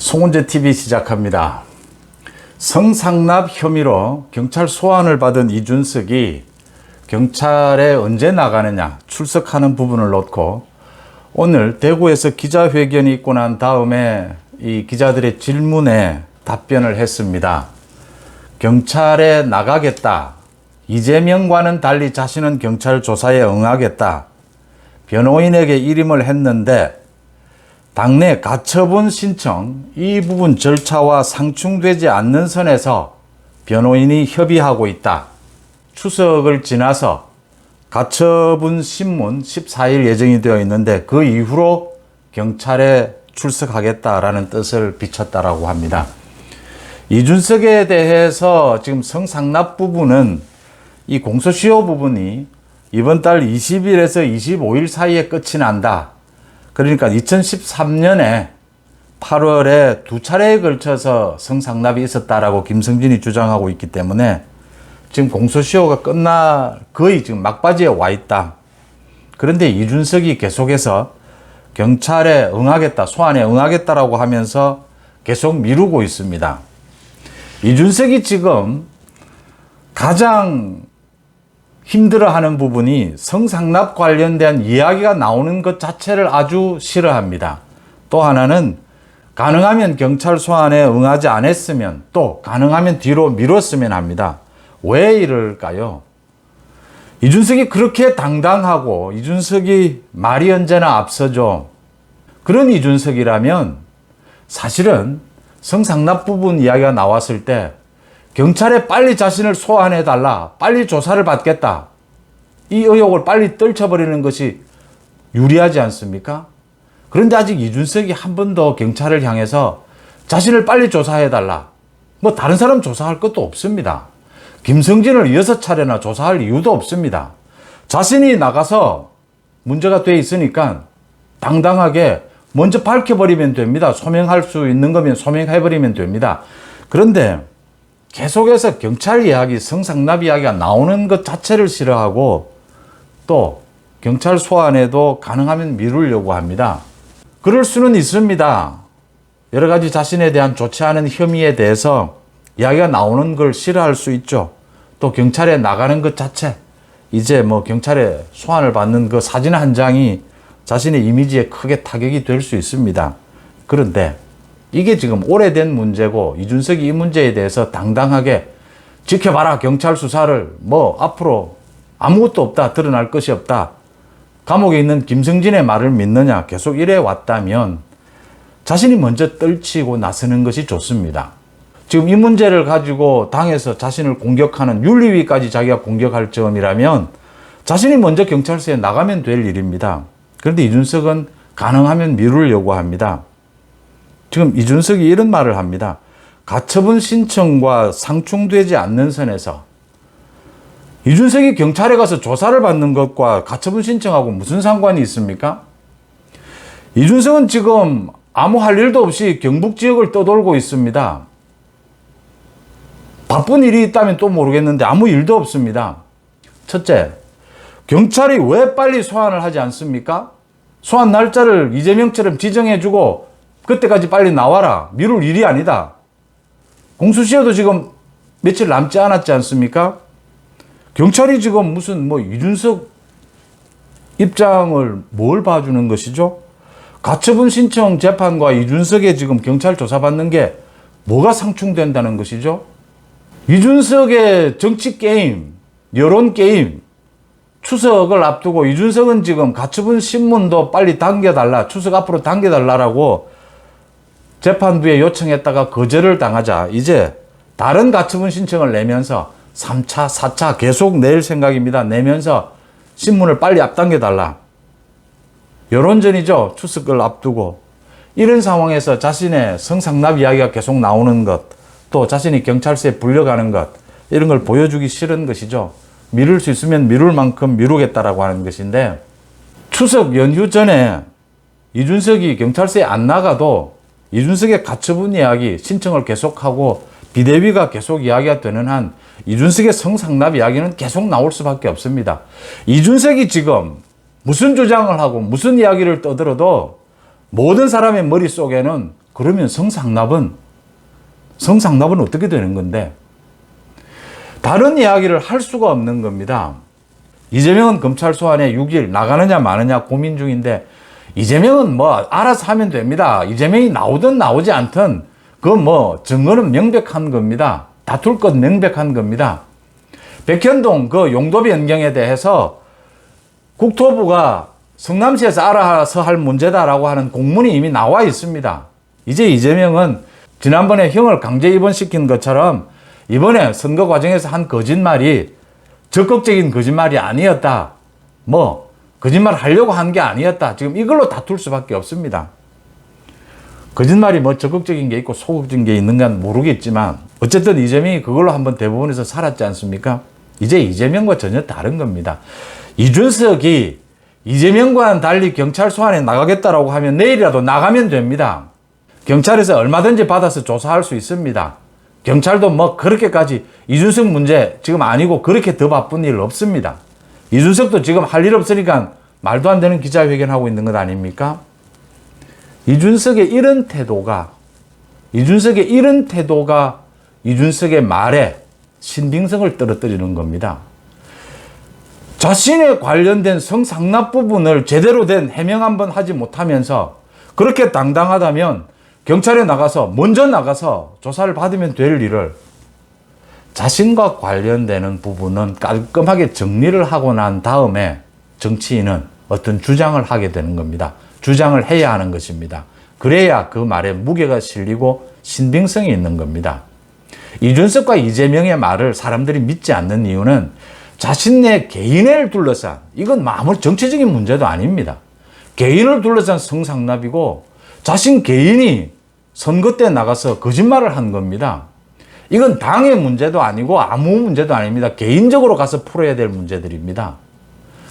송은재 TV 시작합니다. 성상납 혐의로 경찰 소환을 받은 이준석이 경찰에 언제 나가느냐 출석하는 부분을 놓고 오늘 대구에서 기자회견이 있고 난 다음에 이 기자들의 질문에 답변을 했습니다. 경찰에 나가겠다. 이재명과는 달리 자신은 경찰 조사에 응하겠다. 변호인에게 일임을 했는데 당내 가처분 신청 이 부분 절차와 상충되지 않는 선에서 변호인이 협의하고 있다. 추석을 지나서 가처분 신문 14일 예정이 되어 있는데 그 이후로 경찰에 출석하겠다라는 뜻을 비췄다라고 합니다. 이준석에 대해서 지금 성상납 부분은 이 공소시효 부분이 이번 달 20일에서 25일 사이에 끝이 난다. 그러니까 2013년에 8월에 두 차례에 걸쳐서 성상납이 있었다라고 김성진이 주장하고 있기 때문에 지금 공소시효가 거의 지금 막바지에 와 있다. 그런데 이준석이 계속해서 경찰에 응하겠다, 소환에 응하겠다라고 하면서 계속 미루고 있습니다. 이준석이 지금 가장 힘들어하는 부분이 성상납 관련된 이야기가 나오는 것 자체를 아주 싫어합니다. 또 하나는 가능하면 경찰 소환에 응하지 않았으면 또 가능하면 뒤로 미뤘으면 합니다. 왜 이럴까요? 이준석이 그렇게 당당하고 이준석이 말이 언제나 앞서죠. 그런 이준석이라면 사실은 성상납 부분 이야기가 나왔을 때 경찰에 빨리 자신을 소환해달라, 빨리 조사를 받겠다, 이 의혹을 빨리 떨쳐버리는 것이 유리하지 않습니까? 그런데 아직 이준석이 한 번도 경찰을 향해서 자신을 빨리 조사해달라, 뭐 다른 사람 조사할 것도 없습니다. 김성진을 6차례나 조사할 이유도 없습니다. 자신이 나가서 문제가 돼 있으니까 당당하게 먼저 밝혀버리면 됩니다. 소명할 수 있는 거면 소명해버리면 됩니다. 그런데 계속해서 경찰 이야기, 성상납 이야기가 나오는 것 자체를 싫어하고 또 경찰 소환에도 가능하면 미루려고 합니다. 그럴 수는 있습니다. 여러 가지 자신에 대한 좋지 않은 혐의에 대해서 이야기가 나오는 걸 싫어할 수 있죠. 또 경찰에 나가는 것 자체, 이제 뭐 경찰에 소환을 받는 그 사진 한 장이 자신의 이미지에 크게 타격이 될 수 있습니다. 그런데 이게 지금 오래된 문제고 이준석이 이 문제에 대해서 당당하게 지켜봐라, 경찰 수사를 뭐 앞으로 아무것도 없다, 드러날 것이 없다, 감옥에 있는 김성진의 말을 믿느냐, 계속 이래 왔다면 자신이 먼저 떨치고 나서는 것이 좋습니다. 지금 이 문제를 가지고 당에서 자신을 공격하는 윤리위까지 자기가 공격할 점이라면 자신이 먼저 경찰서에 나가면 될 일입니다. 그런데 이준석은 가능하면 미루려고 합니다. 지금 이준석이 이런 말을 합니다. 가처분 신청과 상충되지 않는 선에서. 이준석이 경찰에 가서 조사를 받는 것과 가처분 신청하고 무슨 상관이 있습니까? 이준석은 지금 아무 할 일도 없이 경북 지역을 떠돌고 있습니다. 바쁜 일이 있다면 또 모르겠는데 아무 일도 없습니다. 첫째, 경찰이 왜 빨리 소환을 하지 않습니까? 소환 날짜를 이재명처럼 지정해주고 그때까지 빨리 나와라, 미룰 일이 아니다. 공소시효도 지금 며칠 남지 않았지 않습니까? 경찰이 지금 무슨 이준석 입장을 뭘 봐주는 것이죠? 가처분 신청 재판과 이준석의 지금 경찰 조사받는 게 뭐가 상충된다는 것이죠? 이준석의 정치 게임, 여론 게임, 추석을 앞두고 이준석은 지금 가처분 신문도 빨리 당겨달라, 추석 앞으로 당겨달라라고 재판부에 요청했다가 거절을 당하자 이제 다른 가처분 신청을 내면서 3차, 4차 계속 낼 생각입니다. 내면서 신문을 빨리 앞당겨달라. 여론전이죠. 추석을 앞두고. 이런 상황에서 자신의 성상납 이야기가 계속 나오는 것, 또 자신이 경찰서에 불려가는 것, 이런 걸 보여주기 싫은 것이죠. 미룰 수 있으면 미룰 만큼 미루겠다라고 하는 것인데, 추석 연휴 전에 이준석이 경찰서에 안 나가도 이준석의 가처분 이야기, 신청을 계속하고 비대위가 계속 이야기가 되는 한 이준석의 성상납 이야기는 계속 나올 수밖에 없습니다. 이준석이 지금 무슨 주장을 하고 무슨 이야기를 떠들어도 모든 사람의 머릿속에는 그러면 성상납은 어떻게 되는 건데? 다른 이야기를 할 수가 없는 겁니다. 이재명은 검찰 소환에 6일 나가느냐 마느냐 고민 중인데, 이재명은 뭐 알아서 하면 됩니다. 이재명이 나오든 나오지 않든 그 뭐 증거는 명백한 겁니다. 다툴 것 명백한 겁니다. 백현동 그 용도 변경에 대해서 국토부가 성남시에서 알아서 할 문제다라고 하는 공문이 이미 나와 있습니다. 이제 이재명은 지난번에 형을 강제 입원시킨 것처럼 이번에 선거 과정에서 한 거짓말이 적극적인 거짓말이 아니었다. 뭐 거짓말 하려고 한 게 아니었다. 지금 이걸로 다툴 수밖에 없습니다. 거짓말이 뭐 적극적인 게 있고 소극적인 게 있는 건 모르겠지만 어쨌든 이재명이 그걸로 한번 대법원에서 살았지 않습니까? 이제 이재명과 전혀 다른 겁니다. 이준석이 이재명과는 달리 경찰 소환에 나가겠다라고 하면 내일이라도 나가면 됩니다. 경찰에서 얼마든지 받아서 조사할 수 있습니다. 경찰도 뭐 그렇게까지 이준석 문제 지금 아니고 그렇게 더 바쁜 일 없습니다. 이준석도 지금 할 일 없으니까 말도 안 되는 기자회견하고 있는 것 아닙니까? 이준석의 이런 태도가 이준석의 말에 신빙성을 떨어뜨리는 겁니다. 자신에 관련된 성상납 부분을 제대로 된 해명 한번 하지 못하면서 그렇게 당당하다면 경찰에 먼저 나가서 조사를 받으면 될 일을 자신과 관련되는 부분은 깔끔하게 정리를 하고 난 다음에 정치인은 어떤 주장을 하게 되는 겁니다. 주장을 해야 하는 것입니다. 그래야 그 말에 무게가 실리고 신빙성이 있는 겁니다. 이준석과 이재명의 말을 사람들이 믿지 않는 이유는 자신의 개인을 둘러싼, 이건 아무 정치적인 문제도 아닙니다. 개인을 둘러싼 성상납이고 자신 개인이 선거 때 나가서 거짓말을 한 겁니다. 이건 당의 문제도 아니고 아무 문제도 아닙니다. 개인적으로 가서 풀어야 될 문제들입니다.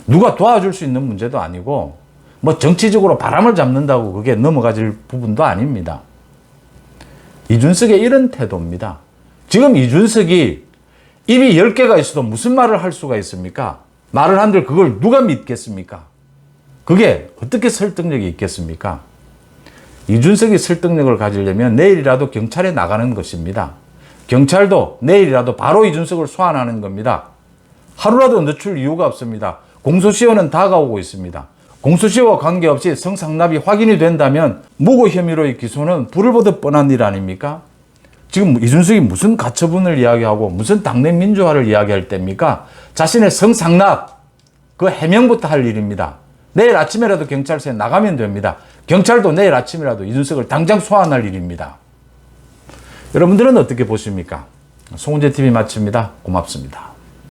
누가 도와줄 수 있는 문제도 아니고 뭐 정치적으로 바람을 잡는다고 그게 넘어가질 부분도 아닙니다. 이준석의 이런 태도입니다. 지금 이준석이 입이 10개가 있어도 무슨 말을 할 수가 있습니까? 말을 한들 그걸 누가 믿겠습니까? 그게 어떻게 설득력이 있겠습니까? 이준석이 설득력을 가지려면 내일이라도 경찰에 나가는 것입니다. 경찰도 내일이라도 바로 이준석을 소환하는 겁니다. 하루라도 늦출 이유가 없습니다. 공소시효는 다가오고 있습니다. 공소시효와 관계없이 성상납이 확인이 된다면 무고 혐의로의 기소는 불을 보듯 뻔한 일 아닙니까? 지금 이준석이 무슨 가처분을 이야기하고 무슨 당내 민주화를 이야기할 때입니까? 자신의 성상납 그 해명부터 할 일입니다. 내일 아침에라도 경찰서에 나가면 됩니다. 경찰도 내일 아침이라도 이준석을 당장 소환할 일입니다. 여러분들은 어떻게 보십니까? 송은재TV 마칩니다. 고맙습니다.